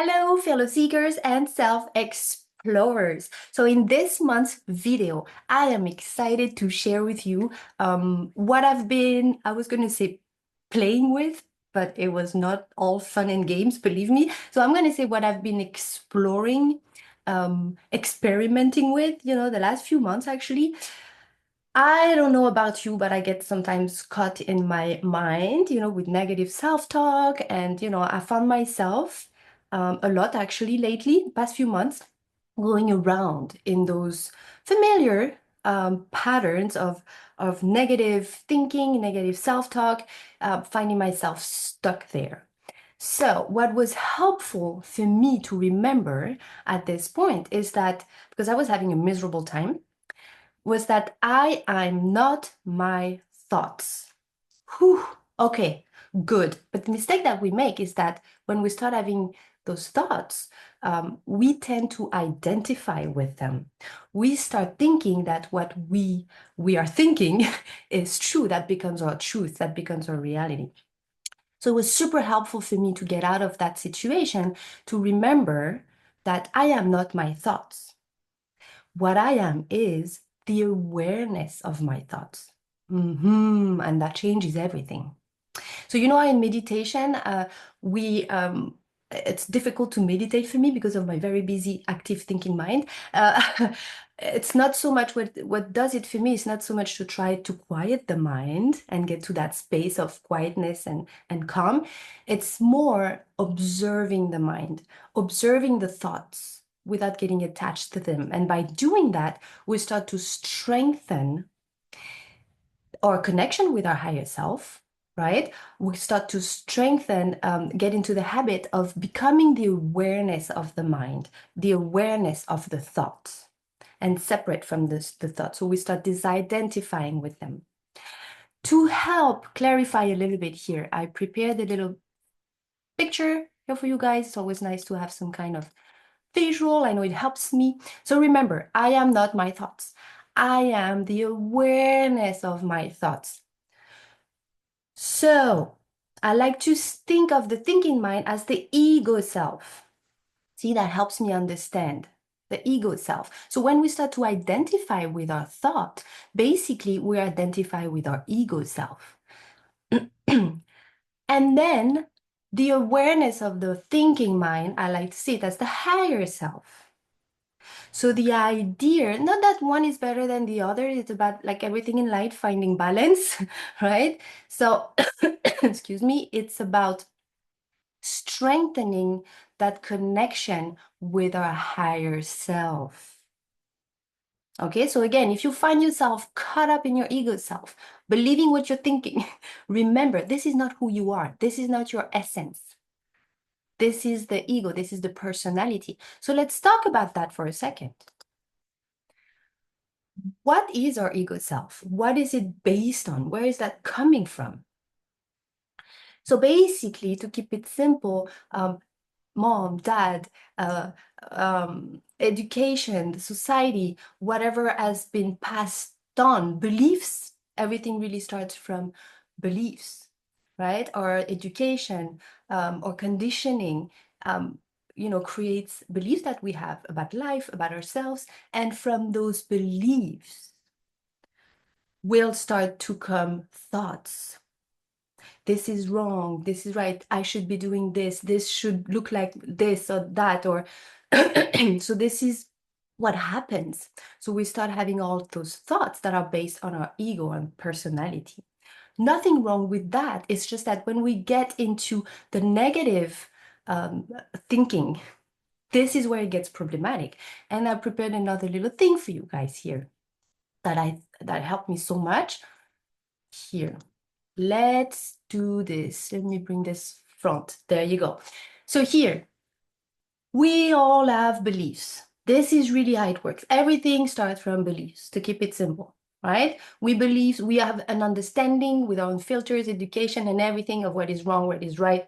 Hello, fellow seekers and self-explorers. So in this month's video, I am excited to share with you what I was going to say playing with, but it was not all fun and games, believe me. So I'm going to say what I've been exploring, experimenting with, the last few months actually. I don't know about you, but I get sometimes caught in my mind, with negative self-talk. And, I found myself a lot actually lately, past few months, going around in those familiar patterns of negative thinking, negative self-talk, finding myself stuck there. So, what was helpful for me to remember at this point is that because I was having a miserable time, was that I am not my thoughts. Whew, okay, good. But the mistake that we make is that when we start having those thoughts, we tend to identify with them. We start thinking that what we are thinking is true. That becomes our truth. That becomes our reality. So it was super helpful for me to get out of that situation to remember that I am not my thoughts. What I am is the awareness of my thoughts. And that changes everything. So, in meditation, it's difficult to meditate for me because of my very busy, active thinking mind. It's not so much what does it for me is not so much to try to quiet the mind and get to that space of quietness and calm. It's more observing the mind, observing the thoughts without getting attached to them. And by doing that, we start to strengthen our connection with our higher self, right? We start to strengthen, get into the habit of becoming the awareness of the mind, the awareness of the thoughts, and separate from the thoughts. So we start disidentifying with them. To help clarify a little bit here, I prepared a little picture here for you guys. It's always nice to have some kind of visual. I know it helps me. So remember, I am not my thoughts. I am the awareness of my thoughts. So I like to think of the thinking mind as the ego self. See, that helps me understand the ego self. So when we start to identify with our thought, basically we identify with our ego self. And then the awareness of the thinking mind, I like to see it as the higher self. So the idea, not that one is better than the other, it's about like everything in life, finding balance, right? So, excuse me, it's about strengthening that connection with our higher self. Okay, so again, if you find yourself caught up in your ego self, believing what you're thinking, remember, this is not who you are. This is not your essence. This is the ego. This is the personality. So let's talk about that for a second. What is our ego self? What is it based on? Where is that coming from? So basically, to keep it simple, mom, dad, education, society, whatever has been passed on, beliefs, everything really starts from beliefs, right? Or education or conditioning, creates beliefs that we have about life, about ourselves. And from those beliefs will start to come thoughts. This is wrong, this is right, I should be doing this should look like this or that, or so this is what happens. So we start having all those thoughts that are based on our ego and personality. Nothing wrong with that. It's just that when we get into the negative thinking, this is where it gets problematic. And I prepared another little thing for you guys here that helped me so much. Here, let's do this. Let me bring this front. There you go. So here, we all have beliefs. This is really how it works. Everything starts from beliefs, to keep it simple, right? We believe, we have an understanding with our own filters, education, and everything of what is wrong, what is right,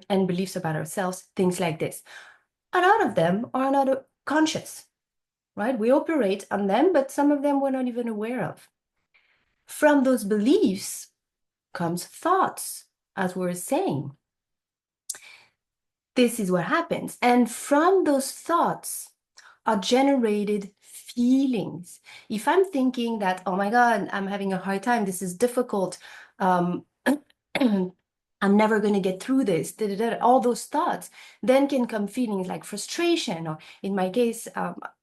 and beliefs about ourselves, things like this. A lot of them are not conscious, right? We operate on them, but some of them we're not even aware of. From those beliefs comes thoughts, as we were saying. this is what happens. And from those thoughts are generated feelings. If I'm thinking that, oh my God, I'm having a hard time, this is difficult, um, I'm never going to get through this, da, da, da, all those thoughts, then can come feelings like frustration, or in my case,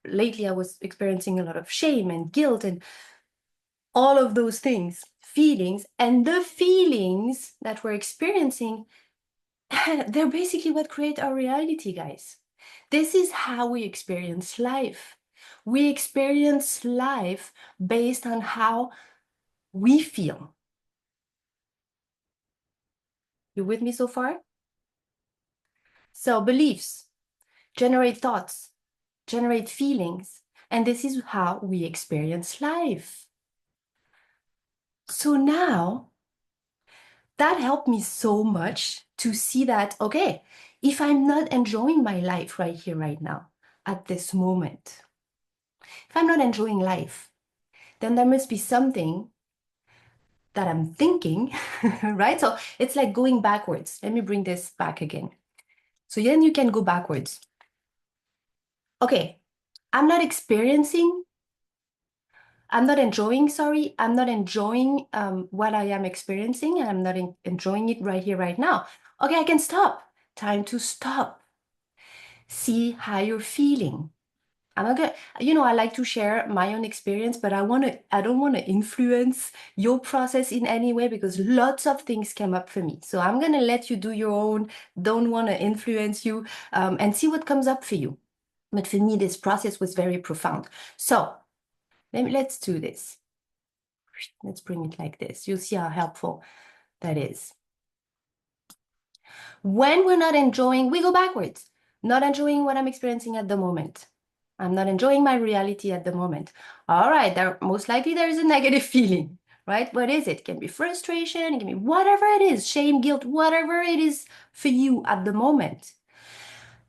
lately I was experiencing a lot of shame and guilt and all of those things, feelings, and the feelings that we're experiencing, they're basically what create our reality, guys. This is how we experience life. We experience life based on how we feel. You with me so far? So beliefs generate thoughts, generate feelings, and this is how we experience life. So now that helped me so much to see that, okay, if I'm not enjoying my life right here, right now, at this moment, if I'm not enjoying life, then there must be something that I'm thinking, right? So it's like going backwards. Let me bring this back again. So then you can go backwards. Okay, I'm not experiencing, I'm not enjoying, sorry, I'm not enjoying what I am experiencing, and I'm not enjoying it right here, right now. Okay, I can stop. Time to stop. See how you're feeling. I'm not gonna, I like to share my own experience, but I don't want to influence your process in any way because lots of things came up for me. So I'm gonna let you do your own, don't want to influence you, and see what comes up for you. But for me, this process was very profound. So let's do this. Let's bring it like this. You'll see how helpful that is. When we're not enjoying, we go backwards. Not enjoying what I'm experiencing at the moment. I'm not enjoying my reality at the moment. All right, most likely there is a negative feeling, right? What is it? It can be frustration, it can be whatever it is, shame, guilt, whatever it is for you at the moment.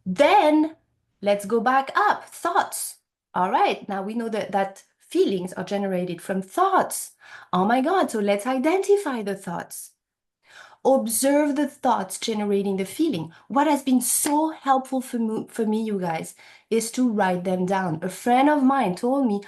Then let's go back up. Thoughts. All right, now we know that feelings are generated from thoughts. Oh my God, so let's identify the thoughts. Observe the thoughts generating the feeling. What has been so helpful for me, you guys, is to write them down. A friend of mine told me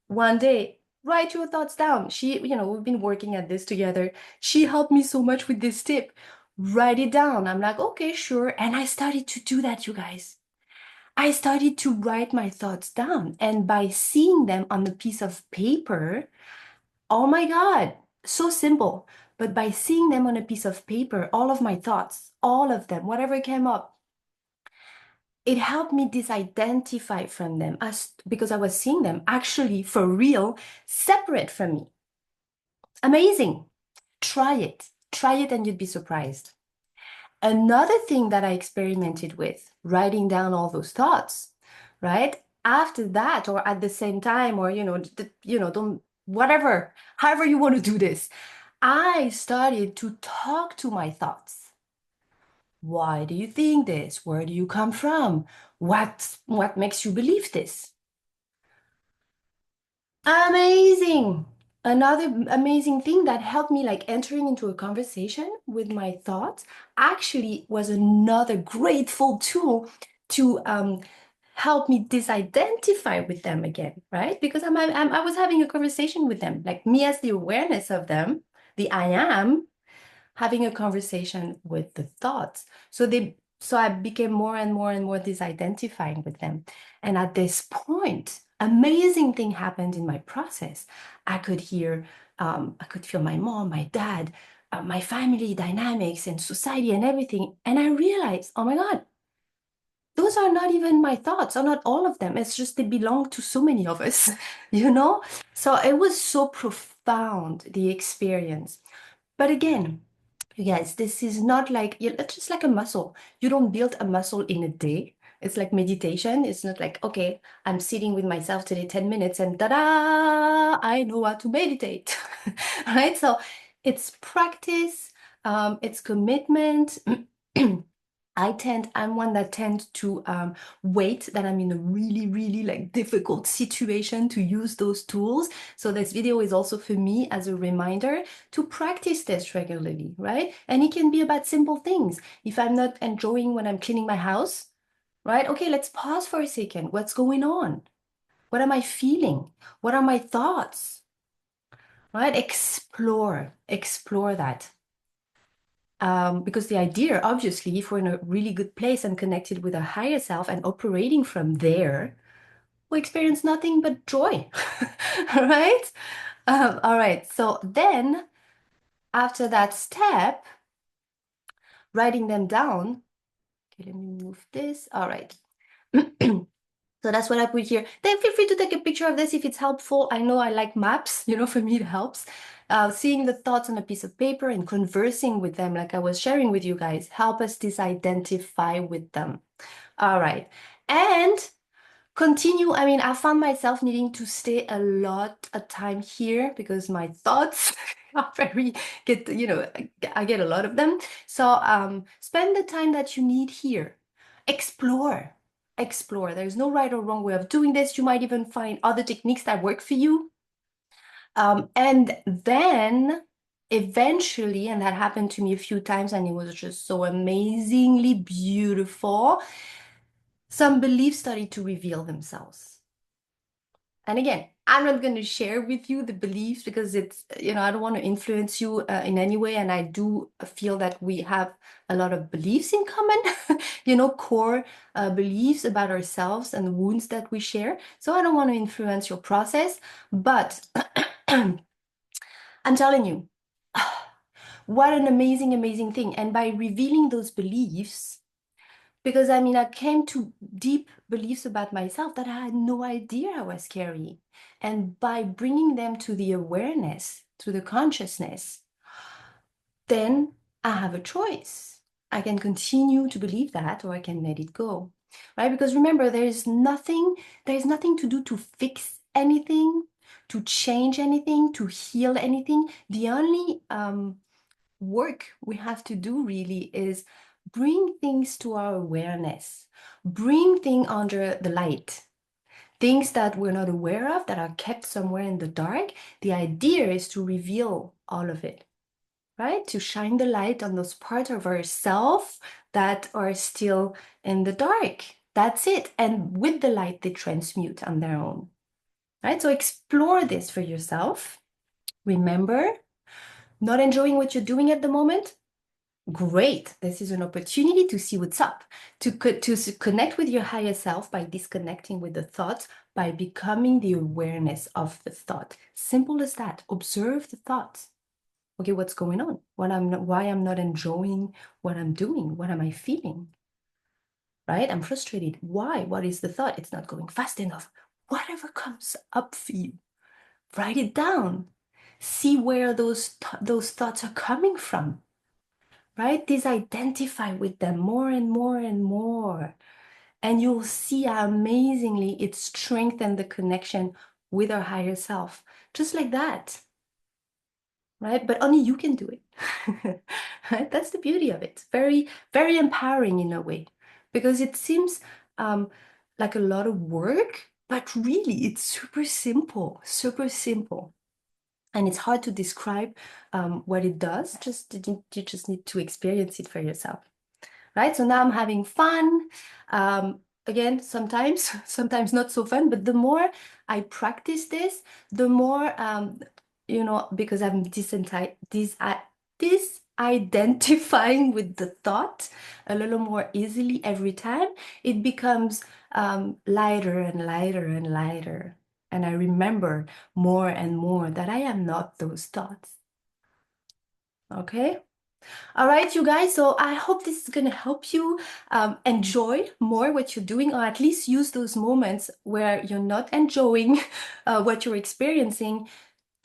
one day, write your thoughts down. We've been working at this together. She helped me so much with this tip. Write it down. I'm like, okay, sure. And I started to do that, you guys. I started to write my thoughts down. And by seeing them on a piece of paper, oh my God, so simple. But by seeing them on a piece of paper, all of my thoughts, all of them, whatever came up, it helped me disidentify from them because I was seeing them actually for real, separate from me. Amazing. Try it. Try it and you'd be surprised. Another thing that I experimented with, writing down all those thoughts, right? After that, or at the same time, or don't whatever, however you want to do this, I started to talk to my thoughts. Why do you think this? Where do you come from? What makes you believe this? Amazing. Another amazing thing that helped me like entering into a conversation with my thoughts actually was another grateful tool to help me disidentify with them again, right? Because I was having a conversation with them, like me as the awareness of them, the I am, having a conversation with the thoughts. So I became more and more and more disidentifying with them. And at this point, amazing thing happened in my process. I could I could feel my mom, my dad, my family dynamics and society and everything. And I realized, oh my God, those are not even my thoughts, or not all of them. It's just they belong to so many of us, you know? So it was so profound, the experience. But again, you guys, this is not like, it's just like a muscle. You don't build a muscle in a day. It's like meditation. It's not like, okay, I'm sitting with myself today 10 minutes and ta-da, I know how to meditate, right? So it's practice, it's commitment. I'm one that tends to wait that I'm in a really, really like difficult situation to use those tools. So this video is also for me as a reminder to practice this regularly, right? And it can be about simple things. If I'm not enjoying when I'm cleaning my house, right? Okay, let's pause for a second. What's going on? What am I feeling? What are my thoughts? Right? Explore that. Because the idea, obviously, if we're in a really good place and connected with our higher self and operating from there, we experience nothing but joy, right? All right, so then after that step, writing them down, okay, let me move this. All right. So that's what I put here. Then feel free to take a picture of this if it's helpful. I know I like maps, for me it helps. Seeing the thoughts on a piece of paper and conversing with them, like I was sharing with you guys, help us disidentify with them. All right. And continue. I mean, I found myself needing to stay a lot of time here because my thoughts are very I get a lot of them. So spend the time that you need here. Explore. Explore. There's no right or wrong way of doing this. You might even find other techniques that work for you. And then eventually, and that happened to me a few times, and it was just so amazingly beautiful, some beliefs started to reveal themselves. And again, I'm not going to share with you the beliefs because it's, I don't want to influence you in any way. And I do feel that we have a lot of beliefs in common, core beliefs about ourselves and the wounds that we share. So I don't want to influence your process, but I'm telling you, what an amazing, amazing thing. And by revealing those beliefs, because I mean, I came to deep beliefs about myself that I had no idea I was carrying. And by bringing them to the awareness, to the consciousness, then I have a choice. I can continue to believe that or I can let it go. Right? Because remember, there's nothing to do to fix anything, to change anything, to heal anything. The only work we have to do really is bring things to our awareness, bring things under the light, things that we're not aware of that are kept somewhere in the dark. The idea is to reveal all of it, right? To shine the light on those parts of ourself that are still in the dark. That's it. And with the light, they transmute on their own, right? So explore this for yourself. Remember, not enjoying what you're doing at the moment? Great. This is an opportunity to see what's up, to connect with your higher self by disconnecting with the thoughts, by becoming the awareness of the thought. Simple as that. Observe the thoughts. Okay, what's going on? Why I'm not enjoying what I'm doing? What am I feeling? Right? I'm frustrated. Why? What is the thought? It's not going fast enough. Whatever comes up for you, write it down. See where those thoughts are coming from. Right? Disidentify with them more and more and more. And you'll see how amazingly it strengthens the connection with our higher self. Just like that. Right? But only you can do it. Right? That's the beauty of it. Very, very empowering in a way. Because it seems like a lot of work, but really it's super simple, super simple. And it's hard to describe what it does. You just need to experience it for yourself, right? So now I'm having fun. Again, sometimes not so fun. But the more I practice this, the more because I'm disidentifying with the thought a little more easily every time, it becomes lighter and lighter and lighter. And I remember more and more that I am not those thoughts. Okay? All right, you guys. So I hope this is going to help you enjoy more what you're doing, or at least use those moments where you're not enjoying what you're experiencing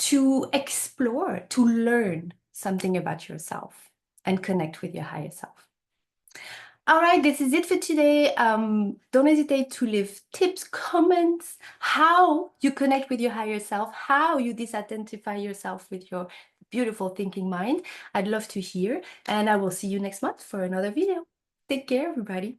to explore, to learn something about yourself and connect with your higher self. All right, this is it for today. Don't hesitate to leave tips, comments, how you connect with your higher self, how you disidentify yourself with your beautiful thinking mind. I'd love to hear, and I will see you next month for another video. Take care, everybody.